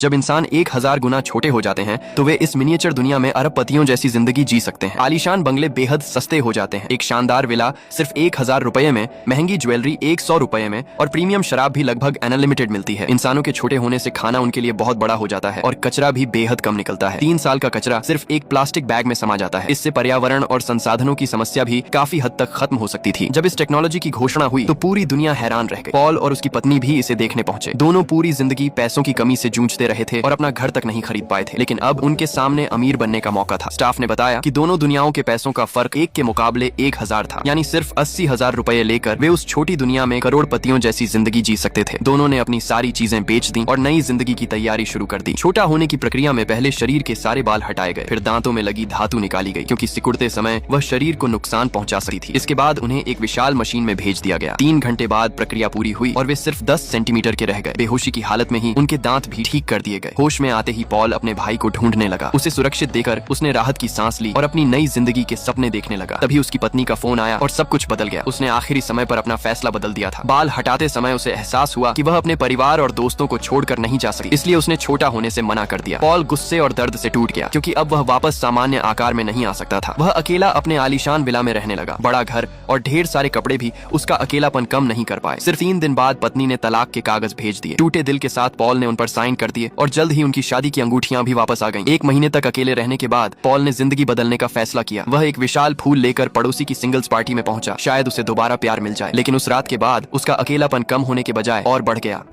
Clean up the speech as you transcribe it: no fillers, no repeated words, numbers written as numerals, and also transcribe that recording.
जब इंसान 1000 गुना छोटे हो जाते हैं तो वे इस मिनिएचर दुनिया में अरबपतियों जैसी जिंदगी जी सकते हैं। आलीशान बंगले बेहद सस्ते हो जाते हैं। एक शानदार विला सिर्फ 1000 रुपए में, महंगी ज्वेलरी 100 रुपए में और प्रीमियम शराब भी लगभग अनलिमिटेड मिलती है। इंसानों के छोटे होने से खाना उनके लिए बहुत बड़ा हो जाता है और कचरा भी बेहद कम निकलता है। 3 साल का कचरा सिर्फ एक प्लास्टिक बैग में समा जाता है। इससे पर्यावरण और संसाधनों की समस्या भी काफी हद तक खत्म हो सकती थी। जब इस टेक्नोलॉजी की घोषणा हुई तो पूरी दुनिया हैरान रह गई। पॉल और उसकी पत्नी भी इसे देखने पहुंचे। दोनों पूरी जिंदगी पैसों की कमी से जूझते रहे थे और अपना घर तक नहीं खरीद पाए थे, लेकिन अब उनके सामने अमीर बनने का मौका था। स्टाफ ने बताया कि दोनों दुनियाओं के पैसों का फर्क एक के मुकाबले 1000 था, यानी सिर्फ 80,000 रुपए लेकर वे उस छोटी दुनिया में करोड़पतियों जैसी जिंदगी जी सकते थे। दोनों ने अपनी सारी चीजें बेच दी और नई जिंदगी की तैयारी शुरू कर दी। छोटा होने की प्रक्रिया में पहले शरीर के सारे बाल हटाए गए, फिर दांतों में लगी धातु निकाली गई क्योंकि सिकुड़ते समय वह शरीर को नुकसान पहुंचा सकती थी। इसके बाद उन्हें एक विशाल मशीन में भेज दिया गया। 3 घंटे बाद प्रक्रिया पूरी हुई और वे सिर्फ 10 सेंटीमीटर के रह गए। बेहोशी की हालत में ही उनके दांत भी ठीक कर दिए गए। होश में आते ही पॉल अपने भाई को ढूंढने लगा। उसे सुरक्षित देकर उसने राहत की सांस ली और अपनी नई जिंदगी के सपने देखने लगा। तभी उसकी पत्नी का फोन आया और सब कुछ बदल गया। उसने आखिरी समय पर अपना फैसला बदल दिया था। बाल हटाते समय उसे एहसास हुआ कि वह अपने परिवार और दोस्तों को छोड़कर नहीं जा सकती, इसलिए उसने छोटा होने से मना कर दिया। पॉल गुस्से और दर्द से टूट गया क्योंकि अब वह वापस सामान्य आकार में नहीं आ सकता था। वह अकेला अपने आलीशान विला में रहने लगा। बड़ा घर और ढेर सारे कपड़े भी उसका अकेलापन कम नहीं कर पाए। सिर्फ 3 दिन बाद पत्नी ने तलाक के कागज भेज दिए। टूटे दिल के साथ पॉल ने उन पर साइन कर दिए और जल्द ही उनकी शादी की अंगूठियां भी वापस आ गईं। 1 महीने तक अकेले रहने के बाद पॉल ने जिंदगी बदलने का फैसला किया। वह एक विशाल फूल लेकर पड़ोसी की सिंगल्स पार्टी में पहुंचा। शायद उसे दोबारा प्यार मिल जाए, लेकिन उस रात के बाद उसका अकेलापन कम होने के बजाय और बढ़ गया।